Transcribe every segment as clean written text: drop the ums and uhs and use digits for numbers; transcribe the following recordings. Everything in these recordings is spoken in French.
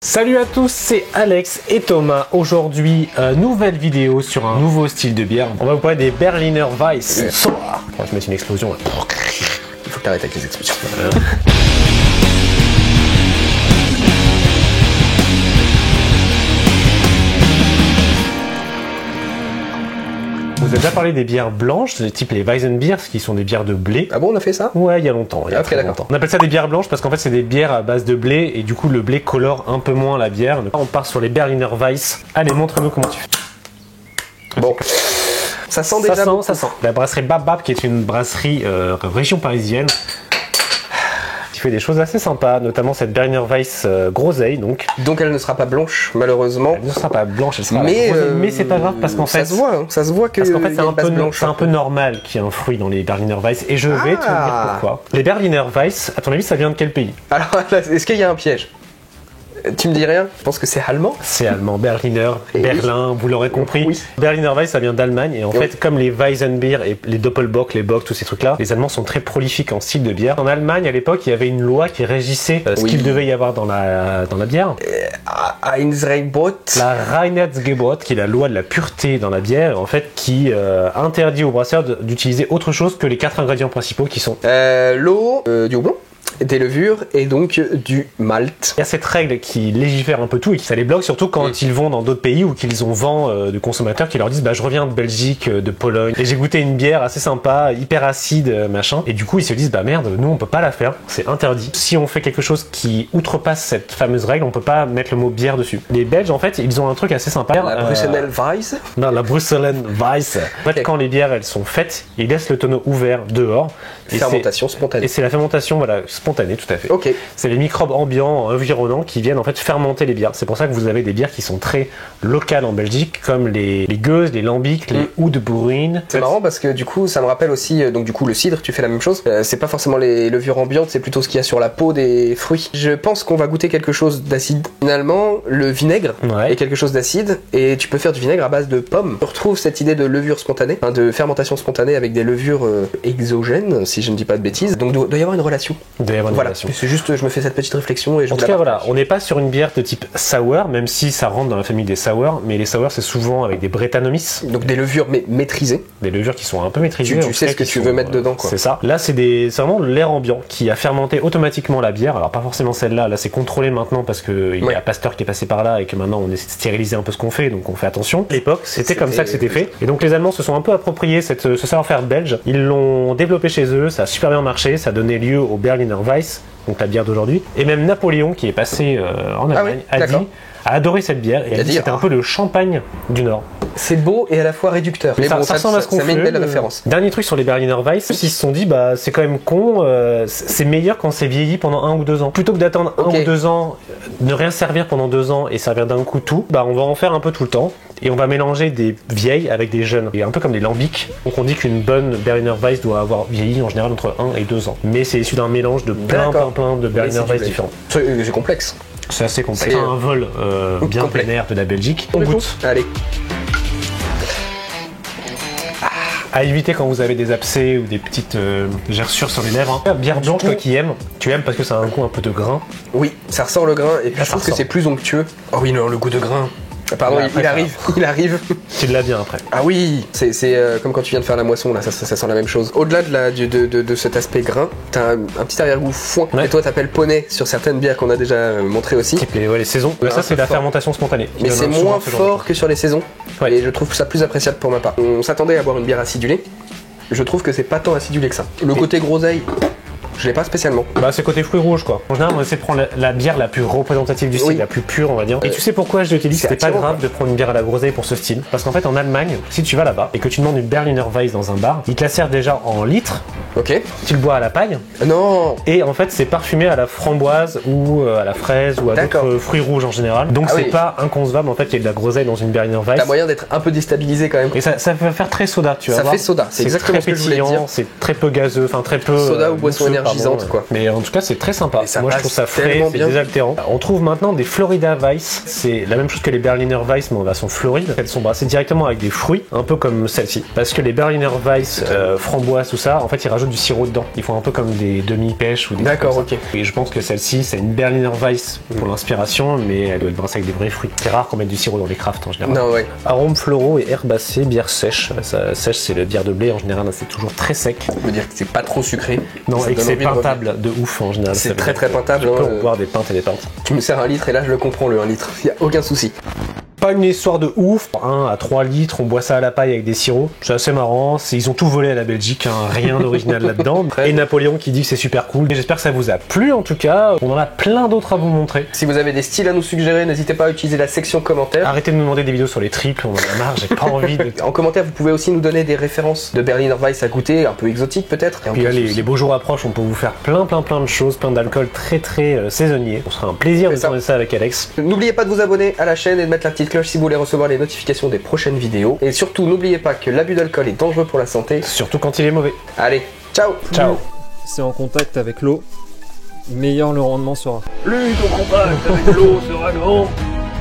Salut à tous, c'est Alex et Thomas. Aujourd'hui, nouvelle vidéo sur un nouveau style de bière. On va vous parler des Berliner Weiss. Je vais mettre une explosion là. Il faut que t'arrêtes avec les explosions. Vous avez déjà parlé des bières blanches, type les Weizenbier, qui sont des bières de blé. Ah bon, on a fait ça? Ouais, il y a longtemps. Il y a très longtemps. On appelle ça des bières blanches parce qu'en fait, c'est des bières à base de blé et du coup, le blé colore un peu moins la bière. On part sur les Berliner Weiss. Allez, montre-nous comment tu fais. Bon. Ça sent déjà. Ça sent. La brasserie Bab, qui est une brasserie région parisienne, qui fait des choses assez sympas, notamment cette Berliner Weiss groseille. Donc elle ne sera pas blanche, malheureusement. Elle ne sera pas blanche, elle sera mais c'est pas grave parce qu'en fait. Ça se voit que. Parce qu'en fait, c'est un peu normal qu'il y ait un fruit dans les Berliner Weiss et je vais te dire pourquoi. Les Berliner Weiss, à ton avis, ça vient de quel pays? Alors, est-ce qu'il y a un piège? Tu me dis rien? Je pense que c'est allemand. C'est allemand, Berliner, Berlin, vous l'aurez compris. Oui. Berliner Weiss, ça vient d'Allemagne. Et en fait, comme les Weizenbier et les Doppelbock, les Bock, tous ces trucs-là, les Allemands sont très prolifiques en style de bière. En Allemagne, à l'époque, il y avait une loi qui régissait ce qu'il devait y avoir dans la bière. La Reinheitsgebot, qui est la loi de la pureté dans la bière, en fait, qui interdit aux brasseurs d'utiliser autre chose que les 4 ingrédients principaux qui sont l'eau, du houblon, des levures et donc du malt. Il y a cette règle qui légifère un peu tout et qui ça les bloque, surtout quand ils vont dans d'autres pays ou qu'ils ont vent de consommateurs qui leur disent bah je reviens de Belgique, de Pologne et j'ai goûté une bière assez sympa, hyper acide, machin. Et du coup ils se disent bah merde, nous on peut pas la faire, c'est interdit. Si on fait quelque chose qui outrepasse cette fameuse règle, on peut pas mettre le mot bière dessus. Les Belges en fait ils ont un truc assez sympa. La Bruxelles Weiss. Non, la Bruxelles Weiss. En fait quand les bières elles sont faites, ils laissent le tonneau ouvert dehors. Fermentation spontanée. Et c'est la fermentation voilà spontanée, tout à fait. Ok. C'est les microbes ambiants, environnants qui viennent en fait fermenter les bières. C'est pour ça que vous avez des bières qui sont très locales en Belgique, comme les Gueuses, les Lambic, les Oudbourine. C'est marrant parce que du coup ça me rappelle aussi donc du coup le cidre, tu fais la même chose. C'est pas forcément les levures ambiantes, c'est plutôt ce qu'il y a sur la peau des fruits. Je pense qu'on va goûter quelque chose d'acide. Finalement, le vinaigre est quelque chose d'acide et tu peux faire du vinaigre à base de pommes. On retrouve cette idée de levure spontanée, de fermentation spontanée avec des levures exogènes, si je ne dis pas de bêtises. Donc doit y avoir une relation. Voilà, c'est juste, je me fais cette petite réflexion et je. En tout cas, voilà, on n'est pas sur une bière de type sour, même si ça rentre dans la famille des sour, mais les sour c'est souvent avec des Brettanomyces. Donc des levures maîtrisées. Des levures qui sont un peu maîtrisées. Tu sais ce que tu veux mettre dedans, quoi. C'est ça. Là, c'est vraiment l'air ambiant qui a fermenté automatiquement la bière. Alors pas forcément celle-là. Là, c'est contrôlé maintenant parce que il y a Pasteur qui est passé par là et que maintenant on essaie de stériliser un peu ce qu'on fait, donc on fait attention. À l'époque, c'était comme ça que c'était fait. Et donc les Allemands se sont un peu appropriés ce savoir-faire belge. Ils l'ont développé chez eux. Ça a super bien marché. Ça a donné lieu au Berliner Weiss, donc la bière d'aujourd'hui. Et même Napoléon, qui est passé en Allemagne, a adoré cette bière et a dit que c'était un peu le champagne du Nord. C'est beau et à la fois réducteur. Mais ça ressemble à ce qu'on fait. Ça met une belle référence. Dernier truc sur les Berliner Weiss, ils se sont dit bah c'est quand même con, c'est meilleur quand c'est vieilli pendant 1 ou 2 ans. Plutôt que d'attendre 1 ou 2 ans, ne rien servir pendant 2 ans et servir d'un coup tout, bah on va en faire un peu tout le temps. Et on va mélanger des vieilles avec des jeunes. Et un peu comme des lambics. Donc on dit qu'une bonne Berliner Weiss doit avoir vieilli en général entre 1 et 2 ans. Mais c'est issu d'un mélange de plein de Berliner Weiss différents. C'est complexe. C'est assez complexe. C'est un vol bien plein air de la Belgique. On goûte. Allez. À éviter quand vous avez des abcès ou des petites gerçures sur les lèvres. Bière blanche, toi qui aimes. Tu aimes parce que ça a un goût un peu de grain. Oui, ça ressort le grain. Et puis je trouve que c'est plus onctueux. Oh oui, non, le goût de grain. Pardon, il arrive. Tu l'as bien après. Ah oui, c'est comme quand tu viens de faire la moisson, là, ça sent la même chose. Au-delà de cet aspect grain, t'as un petit arrière-goût foin. Et toi, t'appelles poney sur certaines bières qu'on a déjà montré aussi. Les saisons. Ça, c'est la fermentation spontanée. Mais c'est moins fort que sur les saisons. Et je trouve ça plus appréciable pour ma part. On s'attendait à boire une bière acidulée. Je trouve que c'est pas tant acidulé que ça. Le côté groseille, je l'ai pas spécialement. Bah c'est côté fruits rouges quoi. En général on essaie de prendre la bière la plus représentative du style, la plus pure on va dire. Et tu sais pourquoi je t'ai dit que c'était pas grave de prendre une bière à la groseille pour ce style? Parce qu'en fait en Allemagne, si tu vas là-bas et que tu demandes une Berliner Weiss dans un bar, ils te la servent déjà en litres. Ok. Tu le bois à la paille. Non. Et en fait c'est parfumé à la framboise ou à la fraise ou à d'autres fruits rouges en général. Donc c'est pas inconcevable en fait qu'il y ait de la groseille dans une Berliner Weiss. T'as moyen d'être un peu déstabilisé quand même. Et ça va faire très soda, tu vois. Ça fait soda, c'est exactement ce que je voulais dire. C'est très peu gazeux, enfin très peu. Soda ou boisson énergétique. énergisante, quoi. Mais en tout cas, c'est très sympa. Moi, je trouve ça frais, c'est bien. désaltérant. On trouve maintenant des Florida Weiss. C'est la même chose que les Berliner Weiss, mais en version Floride. Elles sont brassées directement avec des fruits, un peu comme celle-ci. Parce que les Berliner Weiss, framboise, tout ça, en fait, ils rajoutent du sirop dedans. Ils font un peu comme des demi-pêches ou des. D'accord, ok. Et je pense que celle-ci, c'est une Berliner Weiss pour l'inspiration, mais elle doit être brassée avec des vrais fruits. C'est rare qu'on mette du sirop dans les crafts en général. Non, ouais. Arômes floraux et herbacées, bière sèche. Ça, sèche, c'est le bière de blé en général, c'est toujours très sec. Ça veut dire que c'est pas trop sucré. Non, et que c'est peintable de ouf en général. C'est très peintable. Tu peux boire des pintes et des pintes. Tu me sers 1 litre et là je le comprends, le 1 litre. Y a aucun souci. Pas une histoire de ouf, 1 à 3 litres, on boit ça à la paille avec des sirops. C'est assez marrant, ils ont tout volé à la Belgique, hein, rien d'original là-dedans. Et Napoléon qui dit que c'est super cool. J'espère que ça vous a plu en tout cas, on en a plein d'autres à vous montrer. Si vous avez des styles à nous suggérer, n'hésitez pas à utiliser la section commentaires. Arrêtez de nous demander des vidéos sur les triples, on en a marre, j'ai pas envie de... En commentaire, vous pouvez aussi nous donner des références de Berliner Weiss à goûter, un peu exotiques peut-être. Puis là, les beaux jours approchent, on peut vous faire plein de choses, plein d'alcool très saisonnier. On sera un plaisir de tourner ça avec Alex. N'oubliez pas de vous abonner à la chaîne et de mettre la petite cloche si vous voulez recevoir les notifications des prochaines vidéos. Et surtout, n'oubliez pas que l'abus d'alcool est dangereux pour la santé. Surtout quand il est mauvais. Allez, ciao. Ciao. C'est en contact avec l'eau, meilleur le rendement sera. Plus ton contact avec l'eau sera grand,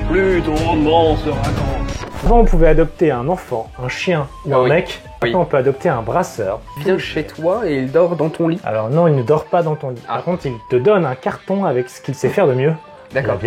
plus ton rendement sera grand. Avant, on pouvait adopter un enfant, un chien ou un mec. Oui. Maintenant, on peut adopter un brasseur. Il vient chez toi et il dort dans ton lit. Alors non, il ne dort pas dans ton lit. Par contre, il te donne un carton avec ce qu'il sait faire de mieux. D'accord.